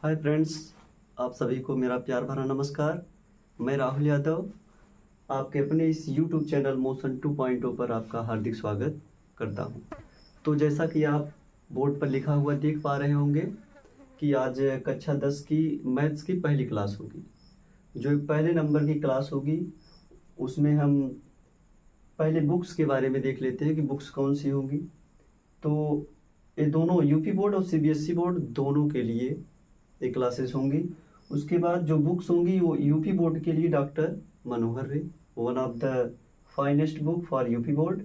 Hi friends, आप सभी को मेरा प्यार भरा नमस्कार। मैं राहुल यादव आपके अपने इस YouTube चैनल मोशन 2.0 पर आपका हार्दिक स्वागत करता हूं। तो जैसा कि आप बोर्ड पर लिखा हुआ देख पा रहे होंगे कि आज कक्षा 10 की मैथ्स की पहली क्लास होगी। जो पहले नंबर की क्लास होगी उसमें हम पहले बुक्स के बारे में देख लेते हैं कि बुक्स कौन सी होंगी। तो ये दोनों यूपी बोर्ड और सीबीएसई बोर्ड दोनों के लिए ये क्लासेस होंगी। उसके बाद जो बुक्स होंगी वो यूपी बोर्ड के लिए डॉक्टर मनोहर रे, one of the finest book for UP board.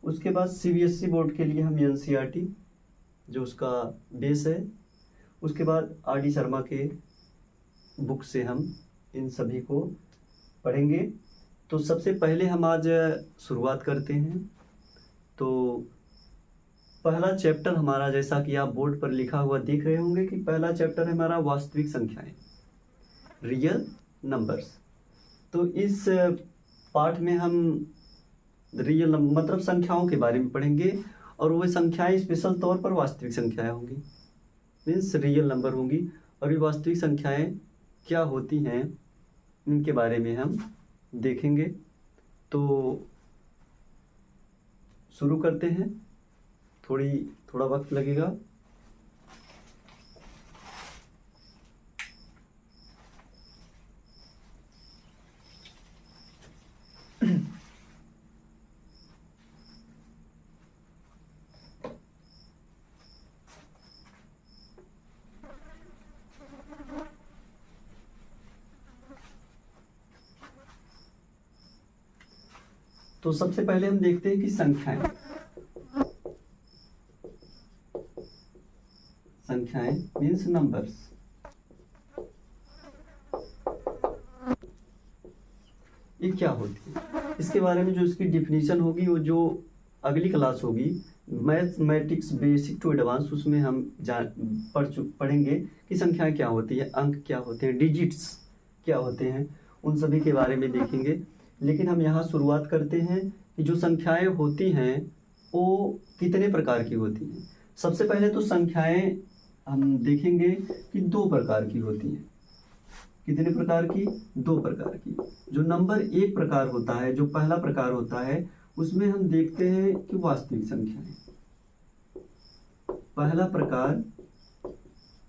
उसके बाद सीबीएसई बोर्ड के लिए हम एनसीईआरटी जो उसका बेस है। उसके बाद आर डी शर्मा के बुक से हम इन सभी को पढ़ेंगे। तो सबसे पहले हम आज शुरुआत करते हैं। तो पहला चैप्टर हमारा, जैसा कि आप बोर्ड पर लिखा हुआ देख रहे होंगे कि पहला चैप्टर है हमारा वास्तविक संख्याएं, रियल नंबर्स। तो इस पार्ट में हम रियल मतलब संख्याओं के बारे में पढ़ेंगे और वो संख्याएं स्पेशल तौर पर वास्तविक संख्याएं होंगी, मीन्स रियल नंबर होंगी। और ये वास्तविक संख्याएं क्या होती हैं इनके बारे में हम देखेंगे। तो शुरू करते हैं। थोड़ा वक्त लगेगा। तो सबसे पहले हम देखते हैं कि संख्याएं मीन्स नंबर्स। ये क्या होती है, इसके बारे में जो इसकी डिफिनीशन होगी वो जो अगली क्लास होगी मैथमेटिक्स बेसिक टू एडवांस, उसमें हम पढ़ेंगे कि संख्याएं क्या होती है, अंक क्या होते हैं, डिजिट्स क्या होते हैं, उन सभी के बारे में देखेंगे। लेकिन हम यहाँ शुरुआत करते हैं कि जो संख्याएं होती हैं वो कितने प्रकार की होती हैं। सबसे पहले तो संख्याएं हम देखेंगे कि दो प्रकार की होती हैं। कितने प्रकार की? दो प्रकार की। जो नंबर एक प्रकार होता है, जो पहला प्रकार होता है, उसमें हम देखते हैं कि वास्तविक संख्याएं। पहला प्रकार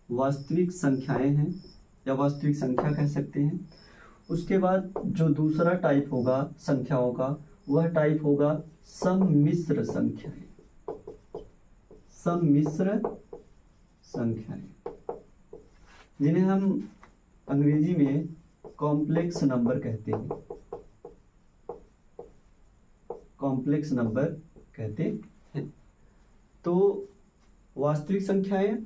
वास्तविक संख्याएं हैं या वास्तविक संख्या कह सकते हैं। उसके बाद जो दूसरा टाइप होगा संख्याओं का, वह टाइप होगा सम्मिश्र संख्याएं। सम्मिश्र संख्याएं जिन्हें हम अंग्रेजी में कॉम्प्लेक्स नंबर कहते हैं। कॉम्प्लेक्स नंबर कहते हैं। तो वास्तविक संख्याएं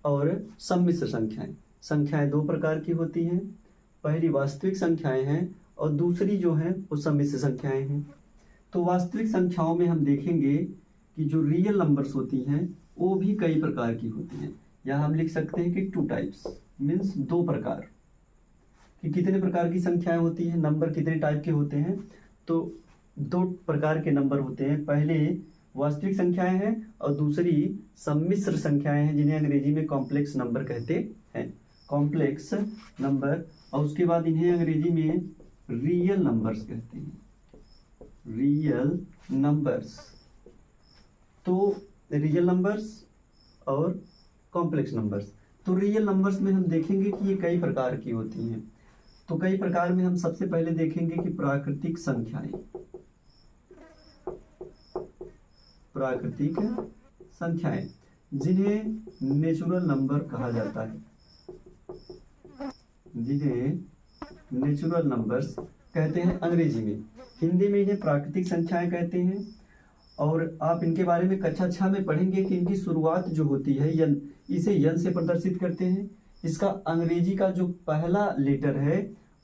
और सम्मिश्र संख्याएं, संख्याएं दो प्रकार की होती हैं। पहली वास्तविक संख्याएं हैं और दूसरी जो है वो सम्मिश्र संख्याएं हैं। तो वास्तविक संख्याओं में हम देखेंगे कि जो रियल नंबर्स होती हैं वो भी कई प्रकार की होती हैं। या हम लिख सकते हैं कि टू टाइप्स, मीन्स दो प्रकार। कि कितने प्रकार की संख्याएं होती हैं, नंबर कितने टाइप के होते हैं। तो दो प्रकार के नंबर होते हैं। पहले वास्तविक संख्याएं हैं और दूसरी सम्मिश्र संख्याएं हैं, जिन्हें अंग्रेजी में कॉम्प्लेक्स नंबर कहते हैं। Complex number. और उसके बाद इन्हें अंग्रेजी में रियल नंबर्स कहते हैं। Real numbers. तो रियल नंबर्स और कॉम्प्लेक्स नंबर्स। तो रियल नंबर्स में हम देखेंगे कि ये कई प्रकार की होती हैं। तो कई प्रकार में हम सबसे पहले देखेंगे कि प्राकृतिक संख्याएं। प्राकृतिक संख्याएं जिन्हें नेचुरल नंबर कहा जाता है, जिन्हें नेचुरल नंबर्स कहते हैं अंग्रेजी में। हिंदी में इन्हें प्राकृतिक संख्याएं कहते हैं। और आप इनके बारे में कक्षा 6 में पढ़ेंगे कि इनकी शुरुआत जो होती है यन, इसे यन से प्रदर्शित करते हैं। इसका अंग्रेजी का जो पहला लेटर है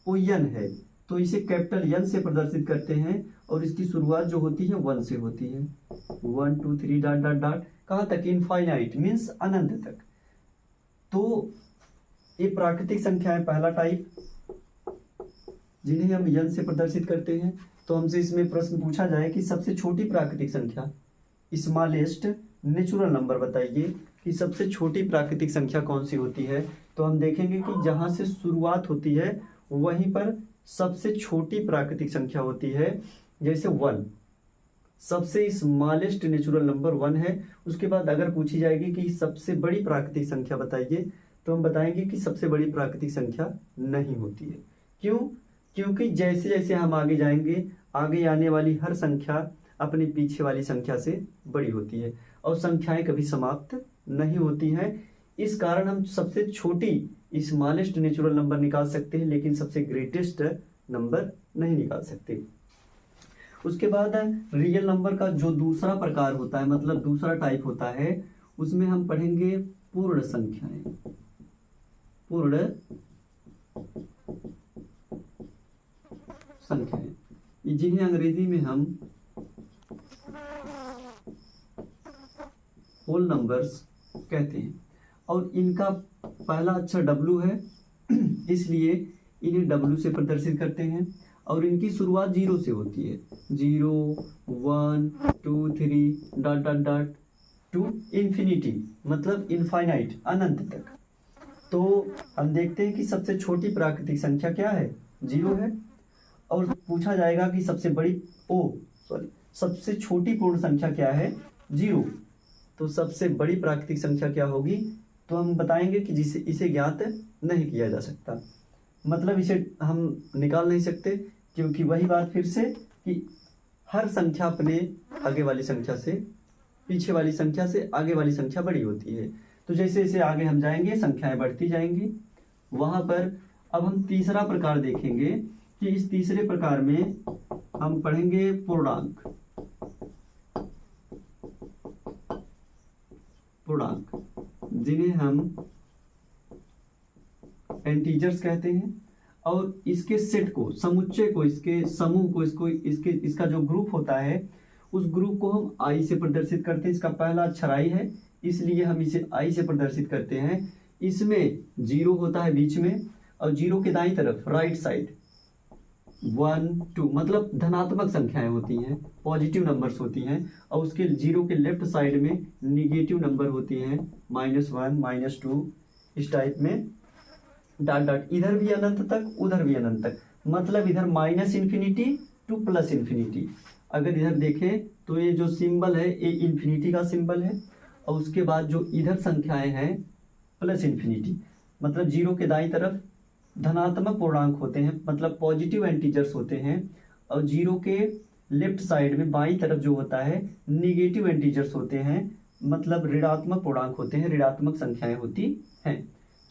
वो यन है, तो इसे कैपिटल यन से प्रदर्शित करते हैं। और इसकी शुरुआत जो होती है 1 से होती है। 1 2 3 डॉट डॉट डॉट, कहाँ तक? इनफाइनाइट, मीन्स अनंत तक। तो ये प्राकृतिक संख्याएं पहला टाइप, जिन्हें हम यन से प्रदर्शित करते हैं। तो हमसे इसमें प्रश्न पूछा जाए कि सबसे छोटी प्राकृतिक संख्या, स्मॉलेस्ट नेचुरल नंबर बताइए, कि सबसे छोटी प्राकृतिक संख्या कौन सी होती है, तो हम देखेंगे कि जहाँ से शुरुआत होती है वहीं पर सबसे छोटी प्राकृतिक संख्या होती है। जैसे 1 सबसे स्मॉलेस्ट नेचुरल नंबर 1 है। उसके बाद अगर पूछी जाएगी कि सबसे बड़ी प्राकृतिक संख्या बताइए, तो हम बताएंगे कि सबसे बड़ी प्राकृतिक संख्या नहीं होती है। क्यों? क्योंकि जैसे जैसे हम आगे जाएंगे, आगे आने वाली हर संख्या अपनी पीछे वाली संख्या से बड़ी होती है और संख्याएं कभी समाप्त नहीं होती हैं। इस कारण हम सबसे छोटी स्मॉलेस्ट नेचुरल नंबर निकाल सकते हैं, लेकिन सबसे ग्रेटेस्ट नंबर नहीं निकाल सकते। उसके बाद रियल नंबर का जो दूसरा प्रकार होता है, मतलब दूसरा टाइप होता है, उसमें हम पढ़ेंगे पूर्ण संख्याएं। पूर्ण संख्याएं जिन्हें अंग्रेजी में हम होल नंबर्स कहते हैं, और इनका पहला अक्षर W है इसलिए इन्हें W से प्रदर्शित करते हैं, और इनकी शुरुआत 0 से होती है। 0 1 2 3 dot dot dot to infinity, मतलब इनफाइनाइट, अनंत तक। तो हम देखते हैं कि सबसे छोटी प्राकृतिक संख्या क्या है, 0 है। और पूछा जाएगा कि सबसे छोटी पूर्ण संख्या क्या है, 0। तो सबसे बड़ी प्राकृतिक संख्या क्या होगी, तो हम बताएंगे कि जिसे इसे ज्ञात नहीं किया जा सकता, मतलब इसे हम निकाल नहीं सकते, क्योंकि वही बात फिर से कि हर संख्या अपने आगे वाली संख्या से, पीछे वाली संख्या से आगे वाली संख्या बड़ी होती है। तो जैसे जैसे आगे हम जाएंगे संख्याएं बढ़ती जाएंगी। वहां पर अब हम तीसरा प्रकार देखेंगे कि इस तीसरे प्रकार में हम पढ़ेंगे पूर्णांक। जिन्हें हम इंटीजर्स कहते हैं, और इसके सेट को, समुच्चय को, इसके समूह को, इसका जो ग्रुप होता है, उस ग्रुप को हम आई से प्रदर्शित करते हैं। इसका पहला अक्षर आई है, इसलिए हम इसे आई से प्रदर्शित करते हैं। इसमें 0 होता है बीच में, और 0 के दाईं तरफ राइट साइड 1 2 मतलब धनात्मक संख्याएं होती हैं, पॉजिटिव नंबर्स होती हैं, और उसके 0 के लेफ्ट साइड में निगेटिव नंबर होती हैं, -1 -2 इस टाइप में, डॉट डॉट, इधर भी अनंत तक उधर भी अनंत तक, मतलब इधर -इन्फिनिटी टू +इन्फिनिटी। अगर इधर देखें तो ये जो सिंबल है ये इन्फिनिटी का सिंबल है, और उसके बाद जो इधर संख्याएं हैं +इन्फिनिटी, मतलब 0 के दाईं तरफ धनात्मक पूर्णांक होते हैं, मतलब पॉजिटिव एंटीजर्स होते हैं, और 0 के लेफ्ट साइड में बाईं तरफ जो होता है निगेटिव एंटीजर्स होते हैं, मतलब ऋणात्मक पूर्णांक होते हैं, ऋणात्मक संख्याएं होती हैं।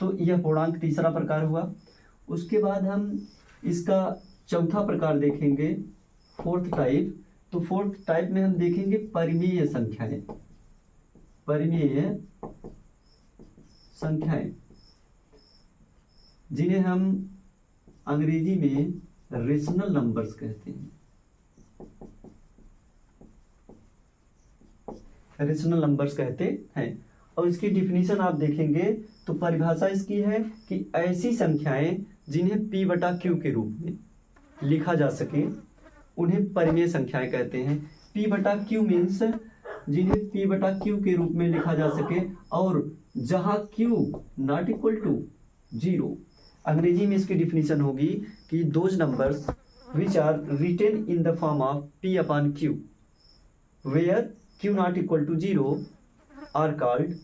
तो यह पूर्णांक तीसरा प्रकार हुआ। उसके बाद हम इसका चौथा प्रकार देखेंगे, फोर्थ टाइप। तो फोर्थ टाइप में हम देखेंगे परिमेय संख्याएं। परिमेय संख्याएं जिन्हें हम अंग्रेजी में रेशनल नंबर्स कहते हैं। रेशनल नंबर्स कहते हैं, और इसकी डिफिनीशन आप देखेंगे तो परिभाषा इसकी है कि ऐसी संख्याएं जिन्हें P/Q के रूप में लिखा जा सके उन्हें परिमेय संख्याएं कहते हैं। P/Q मीन्स जिन्हें P/Q के रूप में लिखा जा सके, और जहां Q नॉट इक्वल टू 0। अंग्रेजी में इसकी डिफिनीशन होगी कि those numbers which are written in the form of P/Q where Q not equal to 0 are called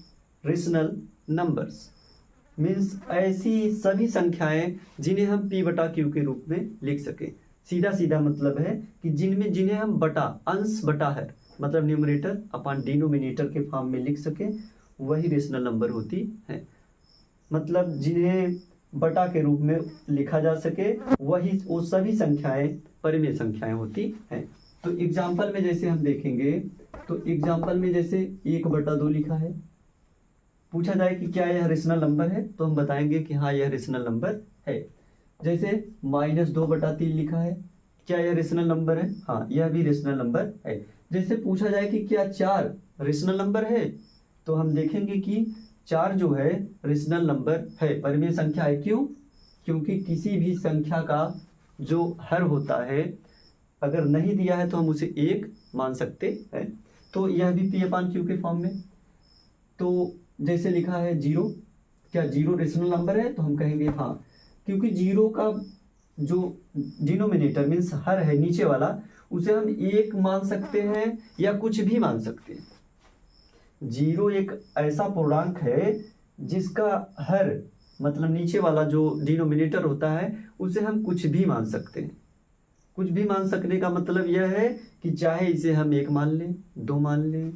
rational numbers. Means ऐसी सभी संख्याएं जिन्हें हम P/Q के रूप में लिख सके। सीधा सीधा मतलब है कि जिन्हें हम बटा, अंश बटा हर, मतलब न्यूमरेटर अपॉन डिनोमिनेटर के फॉर्म में लिख सके, वही रेशनल नंबर होती है। मतलब जिन्हें बटा के रूप में लिखा जा सके वो सभी संख्याएं परिमेय संख्याएं होती हैं। तो एग्जाम्पल में जैसे हम देखेंगे, तो एग्जाम्पल में जैसे 1/2 लिखा है, पूछा जाए कि क्या यह रेशनल नंबर है, तो हम बताएंगे कि हाँ यह रेशनल नंबर है। जैसे -2/3 लिखा है, क्या यह रेशनल नंबर है, हाँ यह भी रेशनल नंबर है। जैसे पूछा जाए कि क्या 4 रेशनल नंबर है, तो हम देखेंगे कि 4 जो है रेशनल नंबर है, परिमेय संख्या है। क्यों? क्योंकि किसी भी संख्या का जो हर होता है अगर नहीं दिया है तो हम उसे 1 मान सकते हैं। तो यह भी P/Q के फॉर्म में। तो जैसे लिखा है 0, क्या 0 रेशनल नंबर है? तो हम कहेंगे हाँ, क्योंकि 0 का जो डिनोमिनेटर मीन्स हर है नीचे वाला, उसे हम 1 मान सकते हैं या कुछ भी मान सकते हैं। 0 एक ऐसा पूर्णांक है जिसका हर मतलब नीचे वाला जो डिनोमिनेटर होता है उसे हम कुछ भी मान सकते हैं। कुछ भी मान सकने का मतलब यह है कि चाहे इसे हम 1 मान लें, 2 मान लें,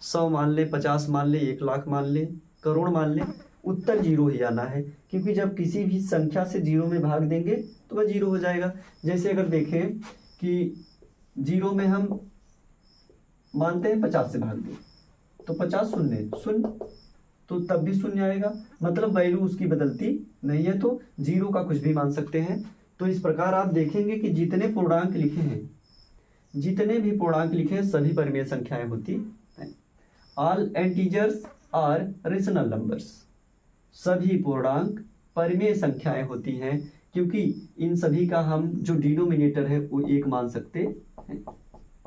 100 मान लें, 50 मान लें, 1 लाख मान लें, करोड़ मान लें, उत्तर 0 ही आना है। क्योंकि जब किसी भी संख्या से 0 में भाग देंगे तो वह 0 हो जाएगा। जैसे अगर देखें कि 0 में हम मानते हैं 50 से भाग दें तो 50 शून्य शून्य, तो तब भी शून्य आएगा, मतलब वैल्यू उसकी बदलती नहीं है। तो 0 का कुछ भी मान सकते हैं। तो इस प्रकार आप देखेंगे कि जितने पूर्णांक लिखे हैं, जितने भी पूर्णांक लिखे हैं सभी परिमेय संख्याएं होती हैं। All integers are rational numbers, सभी पूर्णांक परिमेय संख्याएं होती हैं, क्योंकि इन सभी का हम जो डिनोमिनेटर है वो 1 मान सकते हैं।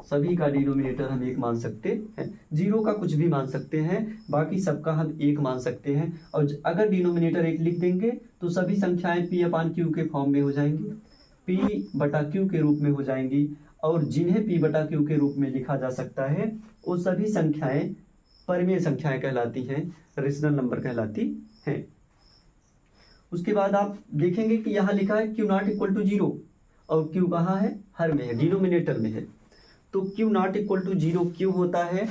सभी का डिनोमिनेटर हम 1 मान सकते हैं। 0 का कुछ भी मान सकते हैं, बाकी सबका हम 1 मान सकते हैं। और अगर डिनोमिनेटर 1 लिख देंगे तो सभी संख्याएं P/Q के फॉर्म में हो जाएंगी, P/Q के रूप में हो जाएंगी। और जिन्हें P/Q के रूप में लिखा जा सकता है वो सभी संख्याएं परिमेय संख्याएं कहलाती हैं, रेशनल नंबर कहलाती हैं। उसके बाद आप देखेंगे कि यहाँ लिखा है Q≠0 और Q कहाँ है? हर में है, डिनोमिनेटर में है। तो Q≠0 क्यों होता है?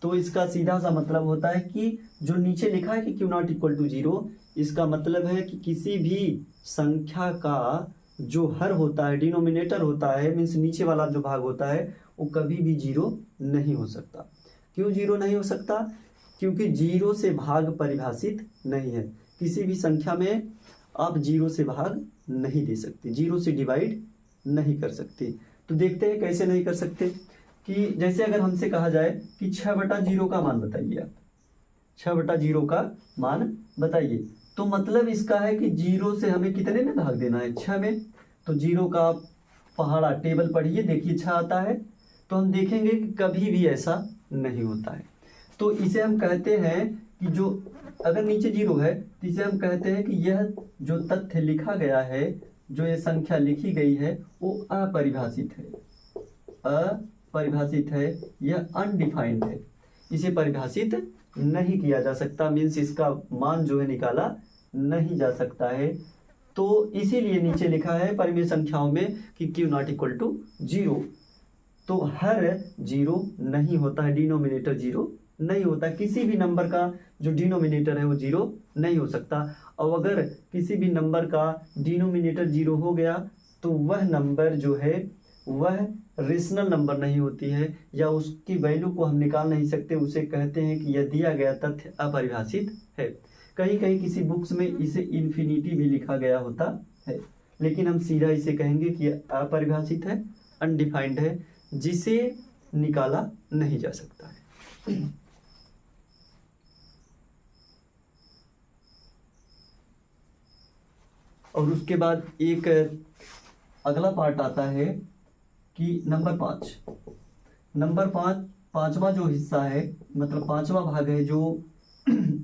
तो इसका सीधा सा मतलब होता है कि जो नीचे लिखा है कि Q≠0, इसका मतलब है कि किसी भी संख्या का जो हर होता है, डिनोमिनेटर होता है, मीन्स नीचे वाला जो भाग होता है, वो कभी भी 0 नहीं हो सकता। क्यों 0 नहीं हो सकता? क्योंकि 0 से भाग परिभाषित नहीं है। किसी भी संख्या में आप 0 से भाग नहीं दे सकते, 0 से डिवाइड नहीं कर सकते। तो देखते हैं कैसे नहीं कर सकते। कि जैसे अगर हमसे कहा जाए कि 6/0 का मान बताइए, आप 6/0 का मान बताइए, तो मतलब इसका है कि 0 से हमें कितने में भाग देना है? 6 में। तो 0 का आप पहाड़ा टेबल पढ़िए, देखिए 6 आता है। तो हम देखेंगे कि कभी भी ऐसा नहीं होता है। तो इसे हम कहते हैं कि जो अगर नीचे 0 है तो इसे हम कहते हैं कि यह जो तथ्य लिखा गया है, जो ये संख्या लिखी गई है, वो अपरिभाषित है, अपरिभाषित है, यह अनडिफाइंड है। इसे परिभाषित नहीं किया जा सकता, मीन्स इसका मान जो है निकाला नहीं जा सकता है। तो इसीलिए नीचे लिखा है परिमेय संख्याओं में कि Q≠0। तो हर 0 नहीं होता है, डिनोमिनेटर 0 नहीं होता। किसी भी नंबर का जो डिनोमिनेटर है वो 0 नहीं हो सकता। और अगर किसी भी नंबर का डिनोमिनेटर 0 हो गया तो वह नंबर जो है वह रेशनल नंबर नहीं होती है, या उसकी वैल्यू को हम निकाल नहीं सकते। उसे कहते हैं कि यह दिया गया तथ्य अपरिभाषित है। कहीं कहीं किसी बुक्स में इसे इन्फिनिटी भी लिखा गया होता है, लेकिन हम सीधा इसे कहेंगे कि यह अपरिभाषित है, अनडिफाइंड है, जिसे निकाला नहीं जा सकता है। और उसके बाद एक अगला पार्ट आता है कि नंबर 5, पांचवा जो हिस्सा है, मतलब पांचवा भाग है जो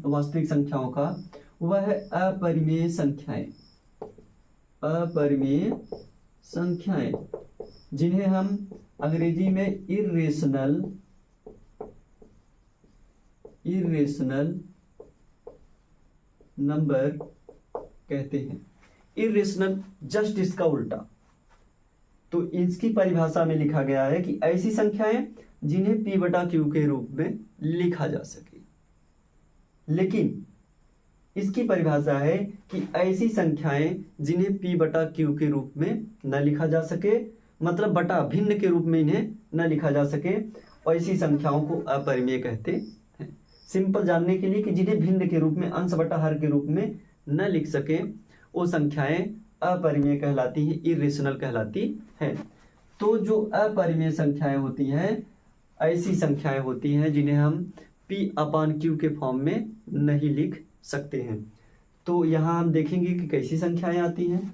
वास्तविक संख्याओं का, वह है अपरिमेय संख्याएं। अपरिमेय संख्याएं जिन्हें हम अंग्रेजी में इर्रेशनल नंबर कहते हैं। इर्रेशनल जस्ट इसका उल्टा। तो इसकी परिभाषा में लिखा गया है कि ऐसी संख्याएं जिन्हें P/Q के रूप में लिखा जा सके। लेकिन इसकी परिभाषा है कि ऐसी संख्याएं जिन्हें P/Q के रूप में न लिखा जा सके, मतलब बटा भिन्न के रूप में इन्हें न लिखा जा सके, ऐसी संख्याओं को अपरिमेय कहते हैं। सिंपल जानने के लिए कि जिन्हें भिन्न के रूप में, अंश बटा हर के रूप में न लिख सके, वो संख्याएं अपरिमेय कहलाती हैं, इर्रेशनल कहलाती हैं। तो जो अपरिमेय संख्याएं होती हैं, ऐसी संख्याएं होती हैं जिन्हें हम P/Q के फॉर्म में नहीं लिख सकते हैं। तो यहाँ हम देखेंगे कि कैसी संख्याएं आती हैं।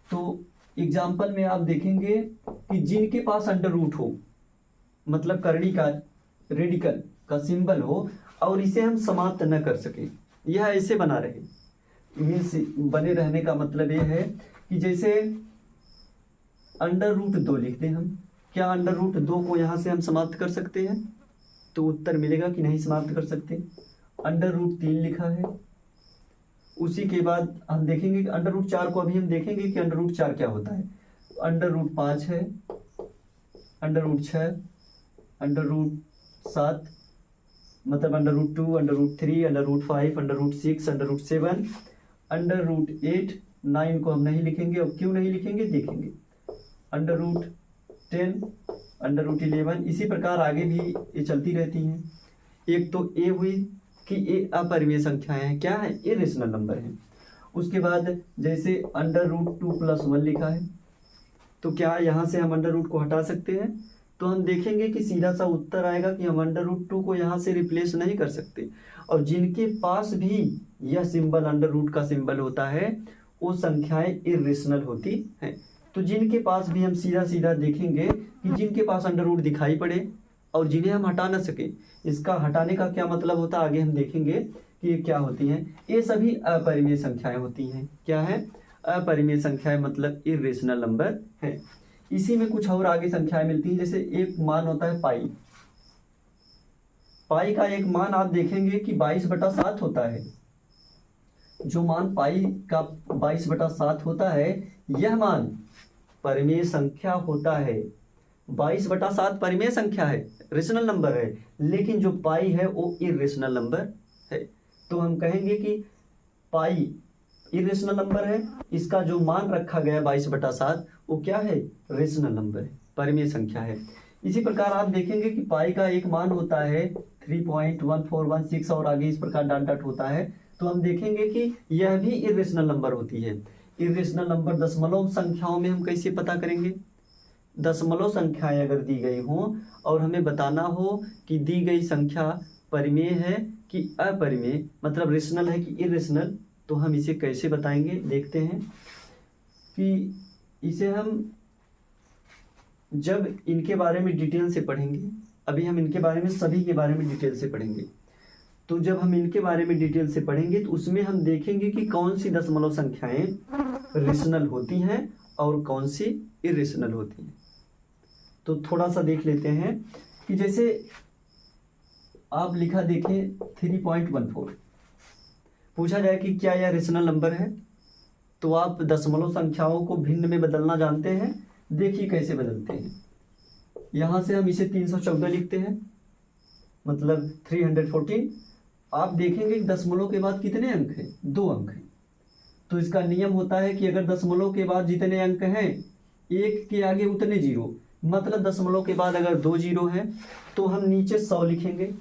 तो एग्जाम्पल में आप देखेंगे कि जिनके पास अंडर रूट हो, मतलब करड़ी का रेडिकल का सिंबल हो, और इसे हम समाप्त न कर सके, यह ऐसे बना रहे। मीन्स बने रहने का मतलब ये है कि जैसे √2 लिख दें हम, क्या √2 को यहाँ से हम समाप्त कर सकते हैं? तो उत्तर मिलेगा कि नहीं समाप्त कर सकते। √3 लिखा है, उसी के बाद हम देखेंगे कि √4 को अभी हम देखेंगे कि √4 क्या होता है। √5 है, √6, √7, मतलब √2, √3, √5, √6, √7, √8, 9 को हम नहीं लिखेंगे। और क्यों नहीं लिखेंगे देखेंगे। √10, √11, इसी प्रकार आगे भी ये चलती रहती हैं। एक तो ए हुई कि ये अपरिमेय संख्याएं हैं, क्या है? इरेशनल नंबर है। उसके बाद जैसे √2 + 1 लिखा है, तो क्या यहाँ से हम √2 को हटा सकते हैं? तो हम देखेंगे कि सीधा सा उत्तर आएगा कि हम √2 को यहाँ से रिप्लेस नहीं कर सकते। और जिनके पास भी यह सिंबल √2 का सिंबल होता है वो संख्याएं इरेशनल होती हैं। तो जिनके पास भी हम सीधा सीधा देखेंगे कि जिनके पास √2 दिखाई पड़े और जिन्हें हम हटा ना सके, इसका हटाने का क्या मतलब होता है आगे हम देखेंगे कि ये क्या होती हैं। ये सभी अपरिमेय संख्याएं होती हैं। क्या है? अपरिमेय संख्याएं, मतलब इरेशनल नंबर है। इसी में कुछ और आगे संख्याएं मिलती हैं, जैसे एक मान होता है पाई। पाई का एक मान आप देखेंगे कि 22/7 होता है। जो मान पाई का 22/7 होता है, यह मान परिमेय संख्या होता है। 22/7 परिमेय संख्या है, रेशनल नंबर है, लेकिन जो पाई है वो इरेशनल नंबर है। तो हम कहेंगे कि पाई इरेशनल नंबर है, इसका जो मान रखा गया 22/7 वो क्या है? रेशनल नंबर है, परिमेय संख्या है। इसी प्रकार आप देखेंगे कि पाई का एक मान होता है 3.1416 और आगे इस प्रकार डॉट डॉट होता है। तो हम देखेंगे कि यह भी इरेशनल नंबर होती है। इरेशनल नंबर दशमलव संख्याओं में हम कैसे पता करेंगे? दशमलव संख्याएं अगर दी गई हों और हमें बताना हो कि दी गई संख्या परिमेय है कि अपरिमेय, मतलब रेशनल है कि इरेशनल, तो हम इसे कैसे बताएंगे? देखते हैं कि इसे हम जब इनके बारे में डिटेल से पढ़ेंगे, अभी हम इनके बारे में सभी के बारे में डिटेल से पढ़ेंगे, तो जब हम इनके बारे में डिटेल से पढ़ेंगे तो उसमें हम देखेंगे कि कौन सी दशमलव संख्याएं रेशनल होती हैं और कौन सी इरेशनल होती हैं। तो थोड़ा सा देख लेते हैं कि जैसे आप लिखा देखें 3.14, पूछा जाए कि क्या यह रेशनल नंबर है, तो आप दशमलव संख्याओं को भिन्न में बदलना जानते हैं। देखिए कैसे बदलते हैं। यहाँ से हम इसे 314 लिखते हैं, मतलब 314। आप देखेंगे कि दशमलव के बाद कितने अंक हैं? 2 अंक हैं। तो इसका नियम होता है कि अगर दशमलव के बाद जितने अंक हैं, एक के आगे उतने जीरो, मतलब दशमलव के बाद अगर 2 जीरो हैं तो हम नीचे 100 लिखेंगे।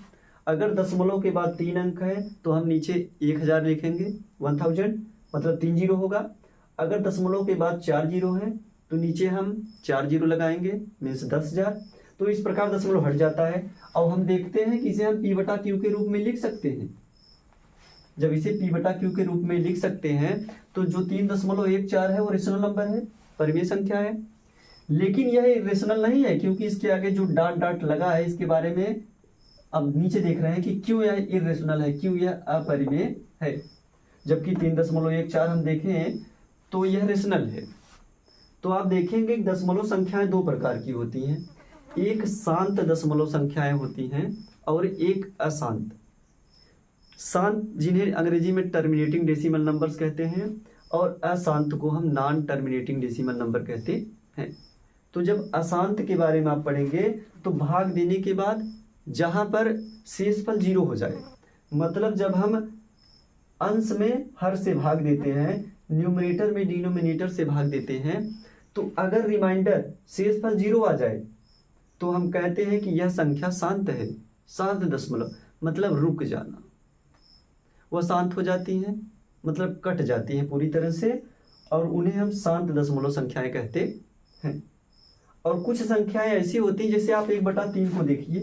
अगर दशमलव के बाद 3 अंक है तो हम नीचे 1000 लिखेंगे, 1000, मतलब 3 जीरो होगा। अगर दशमलव के बाद 4 जीरो है तो नीचे हम 4 जीरो लगाएंगे, मीन्स 10,000। तो इस प्रकार दशमलव हट जाता है। और हम देखते हैं कि इसे हम P/Q के रूप में लिख सकते हैं। जब इसे P/Q के रूप में लिख सकते हैं तो जो 3.14 है वो रेशनल नंबर है, परिमेय संख्या है। लेकिन यह रेशनल नहीं है क्योंकि इसके आगे जो डॉट डॉट लगा है इसके बारे में अब नीचे देख रहे हैं कि क्यों यह इरेशनल है, क्यों यह अपरिमेय है। जबकि 3.14 हम देखें तो यह रेशनल है। तो आप देखेंगे कि दशमलव संख्याएं 2 प्रकार की होती हैं, एक शांत दशमलव संख्याएं होती हैं और एक अशांत। शांत जिन्हें अंग्रेजी में टर्मिनेटिंग डेसिमल नंबर्स कहते हैं और अशांत को हम नॉन टर्मिनेटिंग डेसिमल नंबर कहते हैं। तो जब अशांत के बारे में आप पढ़ेंगे तो भाग देने के बाद जहां पर शेषफल 0 हो जाए, मतलब जब हम अंश में हर से भाग देते हैं, न्यूमरेटर में डिनोमिनेटर से भाग देते हैं, तो अगर रिमाइंडर शेषफल 0 आ जाए तो हम कहते हैं कि यह संख्या शांत है। शांत दशमलव मतलब रुक जाना, वह शांत हो जाती हैं, मतलब कट जाती हैं पूरी तरह से, और उन्हें हम शांत दशमलव संख्याएं कहते हैं। और कुछ संख्याएं ऐसी होती हैं, जैसे आप 1/3 को देखिए,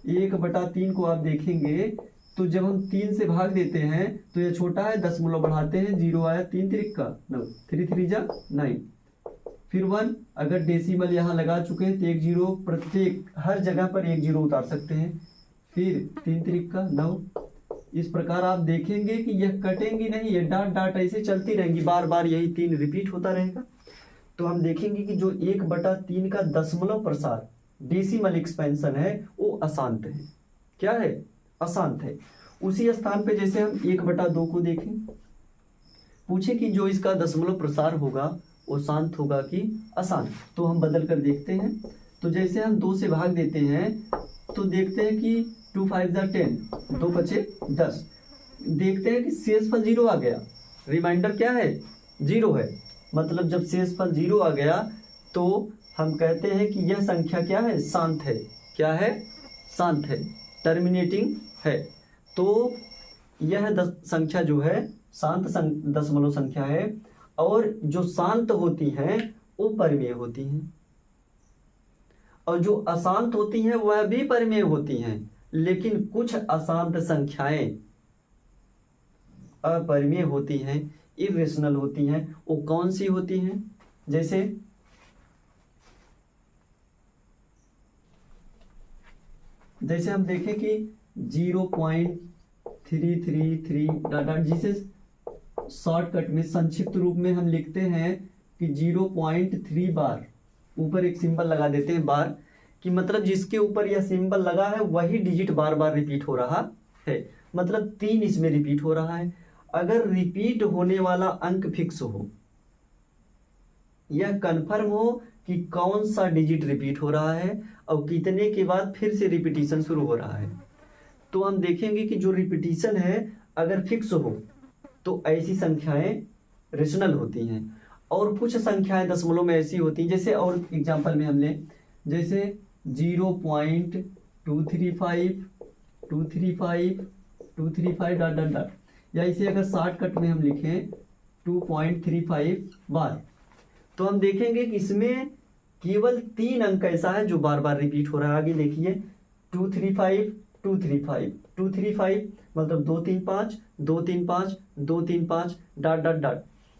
1/3 को आप देखेंगे तो जब हम 3 से भाग देते हैं तो यह छोटा है, दशमलव बढ़ाते हैं, 0 आया, 3 3 का 9, 3 3 जा 9, फिर 1। अगर डेसिमल यहाँ लगा चुके हैं तो 1 0, प्रत्येक हर जगह पर 1 0 उतार सकते हैं। फिर 3 त्रिका 9। इस प्रकार आप देखेंगे कि यह कटेंगी नहीं, ये डाट डाट ऐसे चलती रहेंगी, बार बार यही 3 रिपीट होता रहेगा। तो हम देखेंगे कि जो 1/3 का दशमलव प्रसार डेसिमल एक्सपेंशन है वो अशांत है। क्या है? अशांत है। उसी स्थान पे जैसे हम 1/2 को देखें, पूछे कि जो इसका दशमलव प्रसार होगा वो शांत होगा कि अशांत, तो हम बदल कर देखते हैं। तो जैसे हम 2 से भाग देते हैं तो देखते हैं कि 2 5 10, 2 बचे 10। देखते हैं कि शेषफल 0 आ गया, रिमाइंडर क्या है? 0 है। मतलब जब शेषफल 0 आ गया तो हम कहते हैं कि यह संख्या क्या है? शांत है। क्या है? शांत है, टर्मिनेटिंग है। तो यह संख्या जो है शांत दशमलव संख्या है। और जो शांत होती हैं वो परिमेय होती हैं, और जो अशांत होती हैं वह भी परिमेय होती हैं। लेकिन कुछ अशांत संख्याएं अपरिमेय होती हैं, इरेशनल होती हैं। वो कौन सी होती हैं? जैसे हम देखें कि 0.333 जिसे शॉर्टकट में संक्षिप्त रूप में हम लिखते हैं कि 0.3 बार, ऊपर एक सिंबल लगा देते हैं बार, कि मतलब जिसके ऊपर यह सिंबल लगा है वही डिजिट बार बार रिपीट हो रहा है। मतलब 3 इसमें रिपीट हो रहा है। अगर रिपीट होने वाला अंक फिक्स हो, यह कंफर्म हो कि कौन सा डिजिट रिपीट हो रहा है और कितने के बाद फिर से रिपीटिशन शुरू हो रहा है, तो हम देखेंगे कि जो रिपीटिशन है अगर फिक्स हो तो ऐसी संख्याएं रेशनल होती हैं। और कुछ संख्याएं दशमलव में ऐसी होती हैं, जैसे और एग्जांपल में हम लें, जैसे 0.235 235 235 डॉट डॉट डॉट, या इसे अगर शॉर्टकट में हम लिखें 2.35 बार, तो हम देखेंगे कि इसमें केवल 3 अंक ऐसा है जो बार बार रिपीट हो रहा है। आगे देखिए 235 235 235, मतलब 235 235 235 डॉट डॉट डॉट,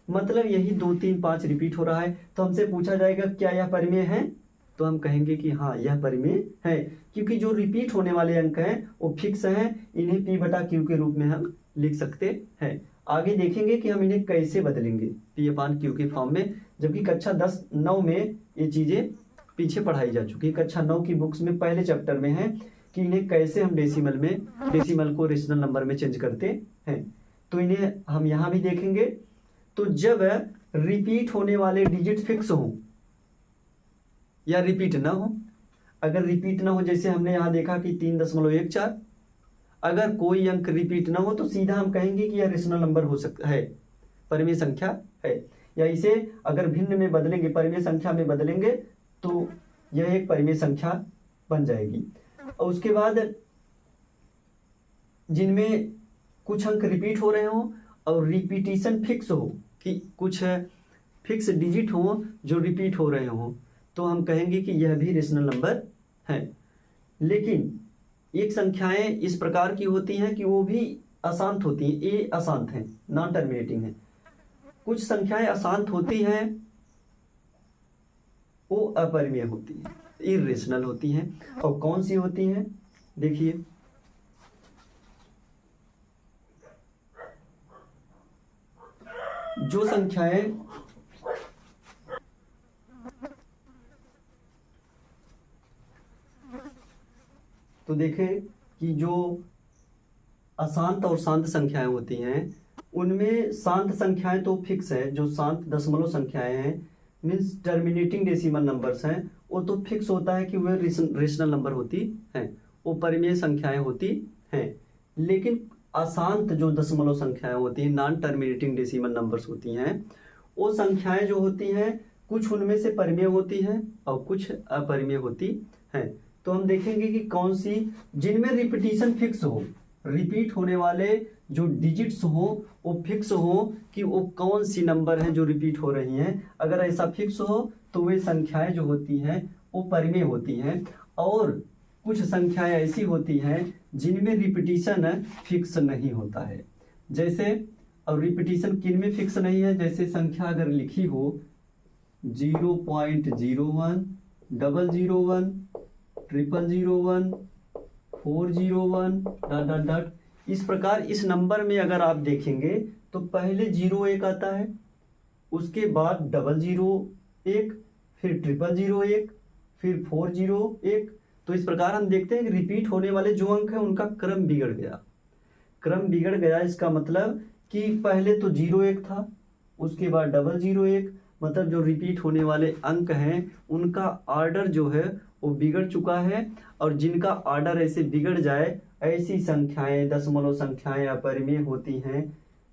मतलब यही 235 रिपीट हो रहा है। तो हमसे पूछा जाएगा क्या यह परिमेय है? तो हम कहेंगे कि हाँ यह परिमेय है, क्योंकि जो रिपीट होने वाले अंक हैं वो फिक्स हैं। इन्हें P/Q के रूप में हम लिख सकते हैं। आगे देखेंगे कि हम इन्हें कैसे बदलेंगे P/Q के फॉर्म में, जबकि कक्षा 9 में ये चीजें पीछे पढ़ाई जा चुकी है। कक्षा 9 की बुक्स में पहले चैप्टर में है कि इन्हें कैसे हम डेसिमल को रेशनल नंबर में चेंज करते हैं। तो इन्हें हम यहाँ भी देखेंगे। तो जब रिपीट होने वाले डिजिट फिक्स हो या रिपीट ना हो, अगर रिपीट ना हो, जैसे हमने यहाँ देखा कि 3.14, अगर कोई अंक रिपीट ना हो तो सीधा हम कहेंगे कि यह रेशनल नंबर हो सकता है, परिमेय संख्या है। या इसे अगर भिन्न में बदलेंगे, परिमेय संख्या में बदलेंगे, तो यह एक परिमेय संख्या बन जाएगी। और उसके बाद जिनमें कुछ अंक रिपीट हो रहे हो और रिपीटिशन फिक्स हो, कि कुछ फिक्स डिजिट हो जो रिपीट हो रहे हो, तो हम कहेंगे कि यह भी रेशनल नंबर है। लेकिन एक संख्याएं इस प्रकार की होती हैं कि वो भी अशांत होती हैं, ये अशांत हैं, नॉन टर्मिनेटिंग है। कुछ संख्याएं अशांत होती हैं, वो अपरिमेय होती हैं, इरेशनल होती हैं। और कौन सी होती हैं? देखिए जो संख्याएं तो देखें कि जो अशांत और शांत संख्याएं होती हैं, उनमें शांत संख्याएं तो फिक्स है, जो शांत दशमलव संख्याएं हैं मीन्स टर्मिनेटिंग डेसिमल नंबर्स हैं, वो तो फिक्स होता है कि वे रेशनल नंबर होती हैं, वो परिमेय संख्याएं होती हैं। लेकिन अशांत जो दशमलव संख्याएं होती हैं, नॉन टर्मिनेटिंग डेसिमल नंबर्स होती हैं, वो संख्याएं जो होती हैं कुछ उनमें से परिमेय होती हैं और कुछ अपरिमेय होती हैं। तो हम देखेंगे कि कौन सी, जिनमें रिपीटिशन फिक्स हो, रिपीट होने वाले जो डिजिट्स हो वो फिक्स हो कि वो कौन सी नंबर हैं जो रिपीट हो रही हैं। अगर ऐसा फिक्स हो तो वे संख्याएं जो होती हैं वो परिमेय होती हैं। और कुछ संख्याएं ऐसी होती हैं जिनमें रिपीटिशन फिक्स नहीं होता है। जैसे, और रिपीटिशन किन में फिक्स नहीं है? जैसे संख्या अगर लिखी हो 0.01 001 001 401 डॉट डॉट डॉट। इस प्रकार इस नंबर में अगर आप देखेंगे तो पहले 01 आता है, उसके बाद 001, फिर 001, फिर 401। तो इस प्रकार हम देखते हैं कि रिपीट होने वाले जो अंक हैं उनका क्रम बिगड़ गया। क्रम बिगड़ गया इसका मतलब कि पहले तो 01 था, उसके बाद 001, मतलब जो रिपीट होने वाले अंक हैं उनका ऑर्डर जो है वो बिगड़ चुका है। और जिनका ऑर्डर ऐसे बिगड़ जाए, ऐसी संख्याएं दशमलव संख्याएं अपरिमेय होती हैं,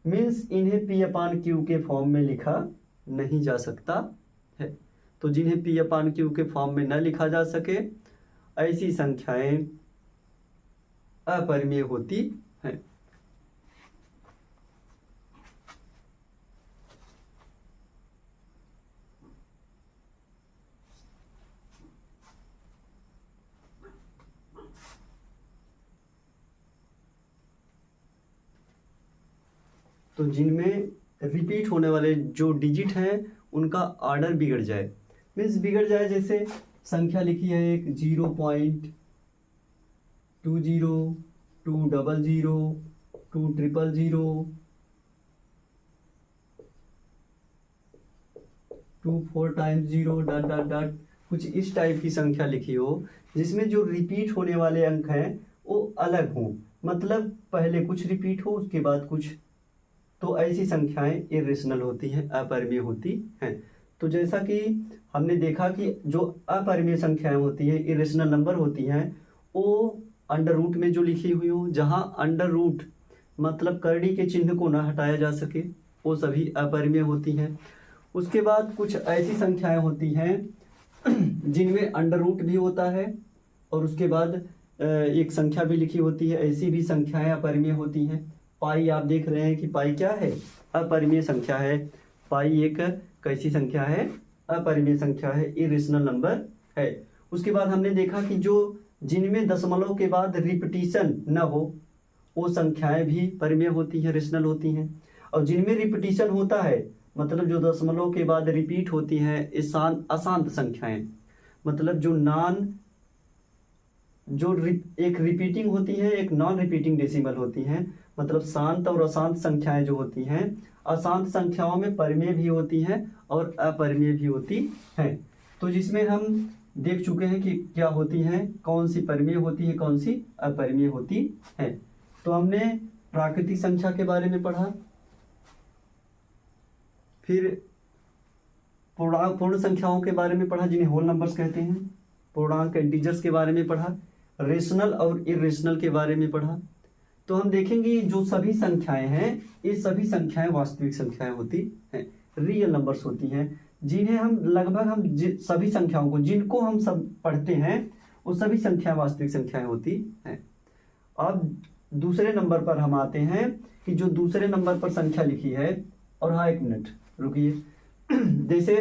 मीन्स इन्हें P/Q के फॉर्म में लिखा नहीं जा सकता है। तो जिन्हें P/Q के फॉर्म में न लिखा जा सके, ऐसी संख्याएं अपरिमेय होती हैं। तो जिनमें रिपीट होने वाले जो डिजिट हैं उनका ऑर्डर बिगड़ जाए, मीन्स बिगड़ जाए, जैसे संख्या लिखी है एक 0.20, 200, 200, 4 टाइम्स 0 डॉट डॉट डॉट, कुछ इस टाइप की संख्या लिखी हो जिसमें जो रिपीट होने वाले अंक हैं वो अलग हों, मतलब पहले कुछ रिपीट हो उसके बाद कुछ। तो ऐसी संख्याएं इरेशनल होती हैं, अपरिमेय होती हैं। तो जैसा कि हमने देखा कि जो अपरिमेय संख्याएं होती हैं, इरेशनल नंबर होती हैं, वो अंडर रूट में जो लिखी हुई हो, जहां अंडर रूट मतलब करड़ी के चिन्ह को ना हटाया जा सके, वो सभी अपरिमेय होती हैं। उसके बाद कुछ ऐसी संख्याएं होती हैं जिनमें अंडर रूट भी होता है और उसके बाद एक संख्या भी लिखी होती है, ऐसी भी संख्याएं अपरिमेय होती हैं। पाई आप देख रहे हैं कि पाई क्या है, अपरिमेय संख्या है। पाई एक कैसी संख्या है, अपरिमेय संख्या है, इरेशनल नंबर है। उसके बाद हमने देखा कि जो जिनमें दशमलव के बाद रिपीटिशन न हो वो संख्याएं भी परिमेय होती हैं, रेशनल होती हैं। और जिनमें रिपीटिशन होता है, मतलब जो दशमलव के बाद रिपीट होती हैं, अशांत संख्याएं, मतलब जो एक रिपीटिंग होती है, एक नॉन रिपीटिंग डेसिमल होती हैं, मतलब शांत और अशांत संख्याएं जो होती हैं, अशांत संख्याओं में परिमेय भी होती हैं और अपरिमेय भी होती हैं। तो जिसमें हम देख चुके हैं कि क्या होती हैं, कौन सी परिमेय होती है, कौन सी अपरिमेय होती है। तो हमने प्राकृतिक संख्या के बारे में पढ़ा, फिर पूर्ण संख्याओं के बारे में पढ़ा जिन्हें होल नंबर्स कहते हैं, पूर्णांक इंटीजर्स के बारे में पढ़ा, रेशनल और इरेशनल के बारे में पढ़ा। तो हम देखेंगे जो सभी संख्याएं हैं, ये सभी संख्याएं वास्तविक संख्याएं होती हैं, रियल नंबर्स होती हैं, जिन्हें हम लगभग सभी संख्याओं को जिनको हम सब पढ़ते हैं वो सभी संख्याएं वास्तविक संख्याएं होती हैं। अब दूसरे नंबर पर हम आते हैं कि जो दूसरे नंबर पर संख्या लिखी है, और हाँ एक मिनट रुकिए, जैसे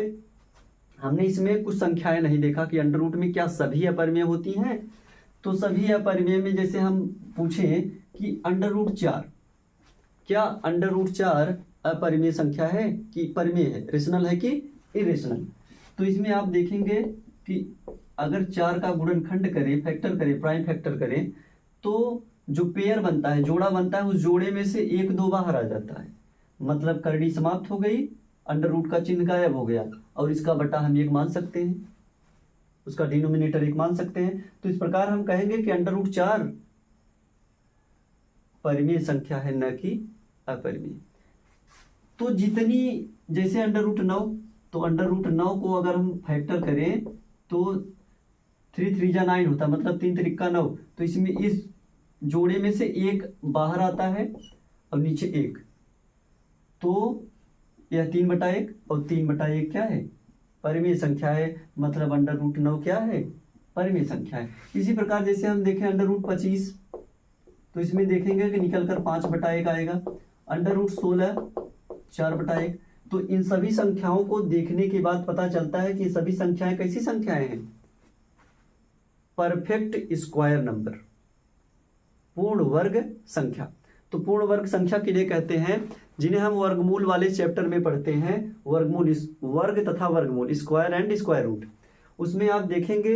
हमने इसमें कुछ संख्याएं नहीं देखा कि अंडर रूट में क्या सभी अपरिमेय होती हैं। तो सभी अपरिमेय में जैसे हम पूछें कि अंडर रूट 4, क्या अंडर रूट 4 अपरिमेय संख्या है कि परिमेय है, रेशनल है कि इरेशनल। तो इसमें आप देखेंगे कि अगर 4 का गुणनखंड करें, फैक्टर करें, प्राइम फैक्टर करें, तो जो पेयर बनता है, जोड़ा बनता है, उस जोड़े में से 1-2 बाहर आ जाता है, मतलब करड़ी समाप्त हो गई, अंडर रूट का चिन्ह गायब हो गया, और इसका बटा हम 1 मान सकते हैं, उसका डिनोमिनेटर 1 मान सकते हैं। तो इस प्रकार हम कहेंगे कि अंडर रूट 4 परिमेय संख्या है, न कि अपरिमेय। तो जितनी, जैसे अंडर रूट 9, तो अंडर रूट 9 को अगर हम फैक्टर करें तो 3 3 जा 9 होता, मतलब 3 3 का 9। तो इसमें इस जोड़े में से 1 बाहर आता है और नीचे 1, तो यह 3/1 और 3/1 क्या है, परिमेय संख्या है, मतलब अंडर रूट 9 क्या है, परिमेय संख्या है। इसी प्रकार जैसे हम देखें अंडर रूट 25, तो इसमें देखेंगे कि निकलकर 5/1 आएगा, अंडर रूट 16 4/1। तो इन सभी संख्याओं को देखने के बाद पता चलता है कि सभी संख्याएं कैसी संख्याएं हैं, परफेक्ट स्क्वायर नंबर, पूर्ण वर्ग संख्या। तो पूर्ण वर्ग संख्या किन्हें कहते हैं, जिन्हें हम वर्गमूल वाले चैप्टर में पढ़ते हैं, वर्गमूल, वर्ग तथा वर्गमूल, स्क्वायर एंड स्क्वायर रूट। उसमें आप देखेंगे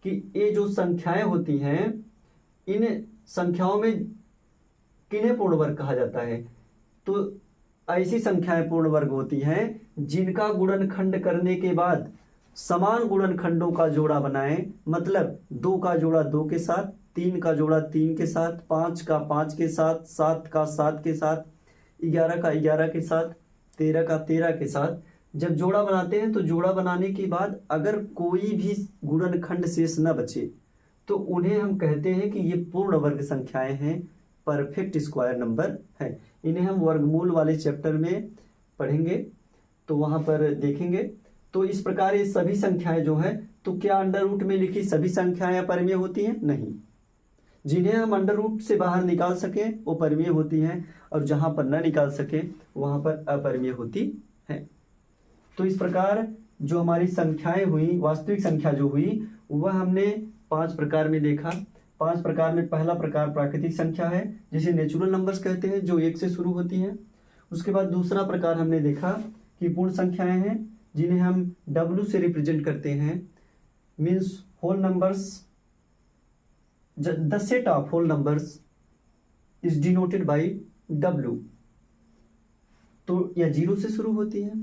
कि ये जो संख्याएं होती हैं इन संख्याओं में किन्हें पूर्ण वर्ग कहा जाता है? तो ऐसी संख्याएं पूर्ण वर्ग होती हैं जिनका गुणनखंड करने के बाद समान गुणनखंडों का जोड़ा बनाएं, मतलब 2 का जोड़ा 2 के साथ, 3 का जोड़ा 3 के साथ, 5 का 5 के साथ, 7 का 7 के साथ, 11 का 11 के साथ, 13 का 13 के साथ। जब जोड़ा बनाते हैं तो जोड़ा बनाने के बाद अगर कोई भी गुणनखंड शेष न बचे तो उन्हें हम कहते हैं कि ये पूर्ण वर्ग संख्याएं हैं, परफेक्ट स्क्वायर नंबर है। इन्हें हम वर्गमूल वाले चैप्टर में पढ़ेंगे तो वहां पर देखेंगे। तो इस प्रकार ये सभी संख्याएं जो है, तो क्या अंडर रूट में लिखी सभी संख्याएं अपरिमेय होती हैं? नहीं। जिन्हें हम अंडर रूट से बाहर निकाल सके वो परिमेय होती हैं, और जहां पर न निकाल सके वहां पर अपरिमेय होती है। तो इस प्रकार जो हमारी संख्याएं हुई, वास्तविक संख्या जो हुई, वह हमने 5 प्रकार में देखा। 5 प्रकार में पहला प्रकार प्राकृतिक संख्या है, जिसे नेचुरल नंबर्स कहते हैं, जो 1 से शुरू होती हैं। उसके बाद दूसरा प्रकार हमने देखा कि पूर्ण संख्याएं हैं, जिन्हें हम W से रिप्रेजेंट करते हैं, means whole numbers, the set of whole numbers is denoted by W। तो यह 0 से शुरू होती है।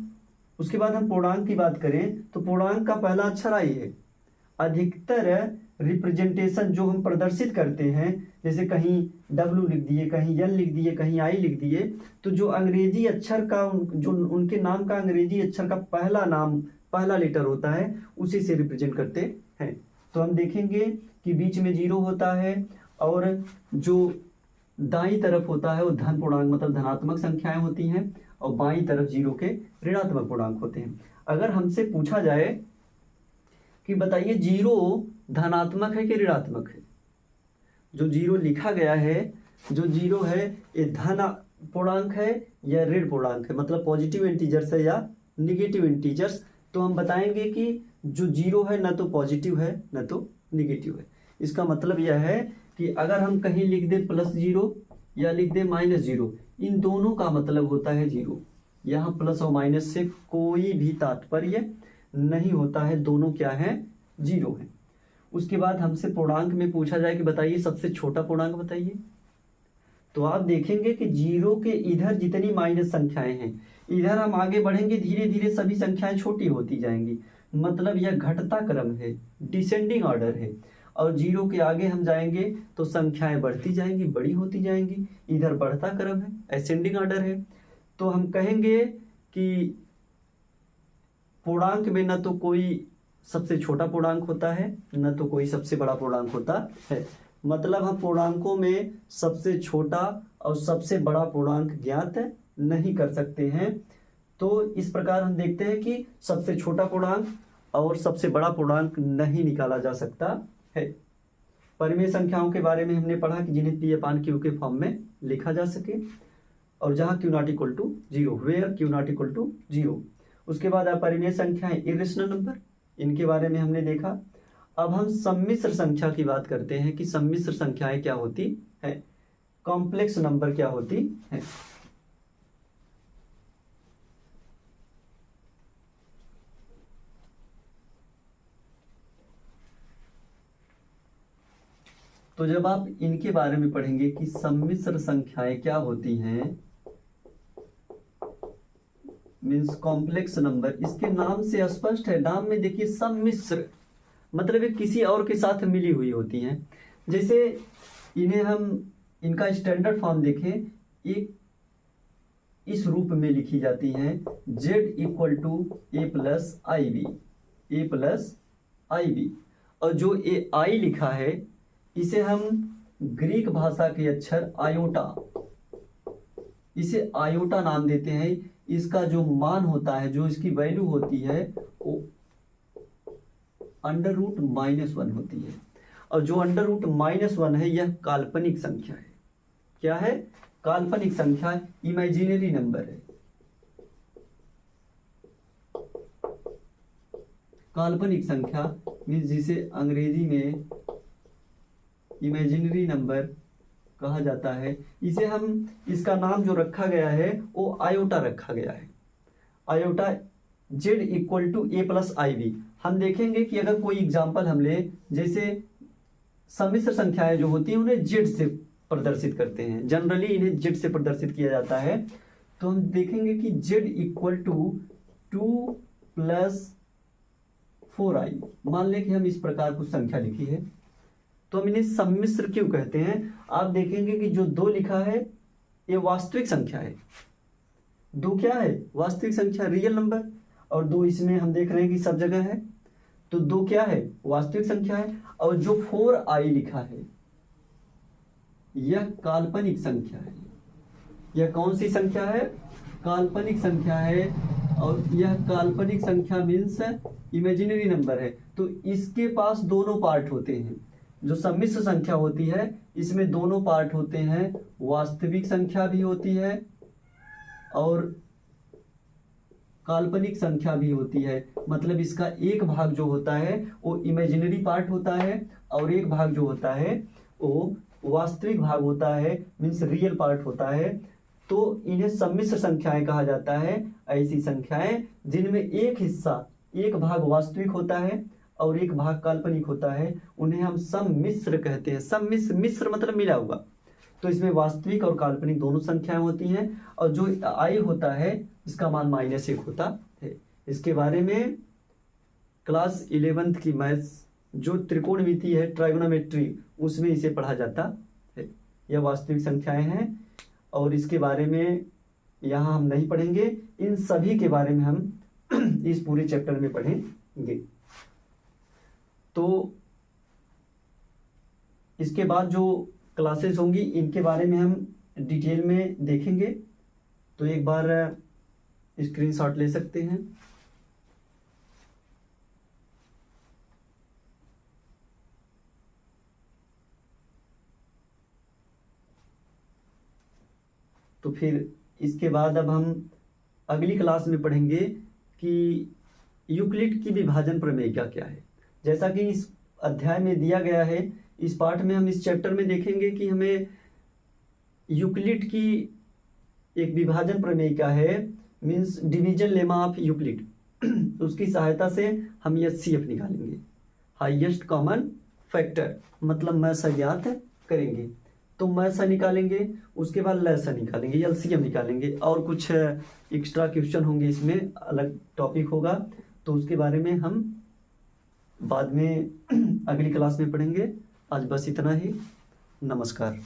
उसके बाद हम पूर्णांक की बात करें तो पूर्णांक का पहला अक्षर I है। अधिकतर रिप्रेजेंटेशन जो हम प्रदर्शित करते हैं, जैसे कहीं W लिख दिए, कहीं L लिख दिए, कहीं I लिख दिए, तो जो अंग्रेजी अक्षर का, जो उनके नाम का अंग्रेजी अक्षर का पहला नाम, पहला लेटर होता है, उसी से रिप्रेजेंट करते हैं। तो हम देखेंगे कि बीच में 0 होता है, और जो दाईं तरफ होता है वो धन पूर्णांक मतलब धनात्मक संख्याएं होती हैं, और बाईं तरफ 0 के ऋणात्मक पूर्णांक होते हैं। अगर हमसे पूछा जाए कि बताइए 0 धनात्मक है कि ऋणात्मक है, जो 0 लिखा गया है, जो 0 है, ये धन पूर्णांक है या ऋण पूर्णांक है, मतलब पॉजिटिव इंटीजर्स है या निगेटिव इंटीजर्स, तो हम बताएंगे कि जो 0 है न तो पॉजिटिव है न तो निगेटिव है। इसका मतलब यह है कि अगर हम कहीं लिख दे +0 या लिख दे -0, इन दोनों का मतलब होता है 0। यहाँ प्लस और माइनस से कोई भी तात्पर्य नहीं होता है, दोनों क्या है? 0 है। उसके बाद हमसे पूर्णांक में पूछा जाए कि बताइए सबसे छोटा पूर्णांक बताइए, तो आप देखेंगे कि 0 के इधर जितनी माइनस संख्याएं हैं, इधर हम आगे बढ़ेंगे, धीरे धीरे सभी संख्याएं छोटी होती जाएंगी, मतलब यह घटता क्रम है, डिसेंडिंग ऑर्डर है। और 0 के आगे हम जाएंगे तो संख्याएं बढ़ती जाएंगी, बड़ी होती जाएंगी, इधर बढ़ता क्रम है, असेंडिंग ऑर्डर है। तो हम कहेंगे कि पूर्णांक में न तो कोई सबसे छोटा पूर्णांक होता है, न तो कोई सबसे बड़ा पूर्णांक होता है। मतलब हम पूर्णांकों में सबसे छोटा और सबसे बड़ा पूर्णांक ज्ञात नहीं कर सकते हैं। तो इस प्रकार हम देखते हैं कि सबसे छोटा पूर्णांक और सबसे बड़ा पूर्णांक नहीं निकाला जा सकता है। परिमेय संख्याओं के बारे में हमने पढ़ा कि जिन्हें P/Q के फॉर्म में लिखा जा सके, और जहां Q ≠ (0), वेयर Q ≠ (0). उसके बाद अपरिमेय संख्याएं, इरेशनल नंबर, इनके बारे में हमने देखा। अब हम सम्मिश्र संख्या की बात करते हैं कि सम्मिश्र संख्याएं क्या होती है, कॉम्प्लेक्स नंबर क्या होती है। तो जब आप इनके बारे में पढ़ेंगे कि सम्मिश्र संख्याएं क्या होती हैं, मीन्स कॉम्प्लेक्स नंबर, इसके नाम से स्पष्ट है। नाम में देखिए सम्मिश्र, मतलब ये किसी और के साथ मिली हुई होती हैं। जैसे इन्हें हम, इनका स्टैंडर्ड फॉर्म देखें, एक इस रूप में लिखी जाती हैं, Z = A + IB। और जो I लिखा है, इसे हम ग्रीक भाषा के अक्षर आयोटा, इसे आयोटा नाम देते हैं। इसका जो मान होता है, जो इसकी वैल्यू होती है, वो √-1 होती है। और जो √-1 है, यह काल्पनिक संख्या है। क्या है? काल्पनिक संख्या, इमेजिनरी नंबर है। काल्पनिक संख्या मीन्स जिसे अंग्रेजी में इमेजिनरी नंबर कहा जाता है। इसे हम, इसका नाम जो रखा गया है वो आयोटा रखा गया है। Iota Z = A + IB। हम देखेंगे कि अगर कोई एग्जाम्पल हम ले, जैसे सम्मिश्र संख्याएं जो होती हैं उन्हें जेड से प्रदर्शित करते हैं, जनरली इन्हें जेड से प्रदर्शित किया जाता है। तो हम देखेंगे कि जेड इक्वल टू 2 + 4i, मान लें कि हम इस प्रकार कुछ संख्या लिखी है, तो हम इन्हें सम्मिश्र क्यों कहते हैं। आप देखेंगे कि जो 2 लिखा है ये वास्तविक संख्या है, 2 क्या है, वास्तविक संख्या, रियल नंबर, और 2 इसमें हम देख रहे हैं कि सब जगह है, तो 2 क्या है, वास्तविक संख्या है। और जो 4i लिखा है यह काल्पनिक संख्या है। यह कौन सी संख्या है, काल्पनिक संख्या है, और यह काल्पनिक संख्या मीन्स इमेजिनरी नंबर है। तो इसके पास दोनों पार्ट होते हैं, जो सम्मिश्र संख्या होती है इसमें दोनों पार्ट होते हैं, वास्तविक संख्या भी होती है और काल्पनिक संख्या भी होती है। मतलब इसका एक भाग जो होता है वो इमेजिनरी पार्ट होता है और एक भाग जो होता है वो वास्तविक भाग होता है, मीन्स रियल पार्ट होता है। तो इन्हें सम्मिश्र संख्याएं कहा जाता है, ऐसी संख्याएं जिनमें एक हिस्सा, एक भाग वास्तविक होता है और एक भाग काल्पनिक होता है, उन्हें हम सम्मिश्र कहते हैं। सम्मिश्र, मिश्र मतलब मिला हुआ, तो इसमें वास्तविक और काल्पनिक दोनों संख्याएं होती हैं। और जो i होता है इसका मान -1 होता है। इसके बारे में क्लास 11th की मैथ्स जो त्रिकोणमिति है, ट्राइगोनोमेट्री, उसमें इसे पढ़ा जाता है। यह वास्तविक संख्याएं हैं और इसके बारे में यहाँ हम नहीं पढ़ेंगे, इन सभी के बारे में हम इस पूरे चैप्टर में पढ़ेंगे। तो इसके बाद जो क्लासेस होंगी इनके बारे में हम डिटेल में देखेंगे। तो एक बार स्क्रीनशॉट ले सकते हैं। तो फिर इसके बाद अब हम अगली क्लास में पढ़ेंगे कि यूक्लिड की विभाजन प्रमेय क्या है। जैसा कि इस अध्याय में दिया गया है, इस पाठ में हम इस चैप्टर में देखेंगे कि हमें यूक्लिड की एक विभाजन प्रमेय क्या है, means division lemma of Euclid. उसकी सहायता से हम HCF निकालेंगे, हाईएस्ट कॉमन फैक्टर, मतलब मैसा ज्ञात करेंगे। तो मैसा निकालेंगे, उसके बाद लैसा निकालेंगे, LCM निकालेंगे, और कुछ एक्स्ट्रा क्वेश्चन होंगे, इसमें अलग टॉपिक होगा। तो उसके बारे में हम बाद में अगली क्लास में पढ़ेंगे। आज बस इतना ही, नमस्कार।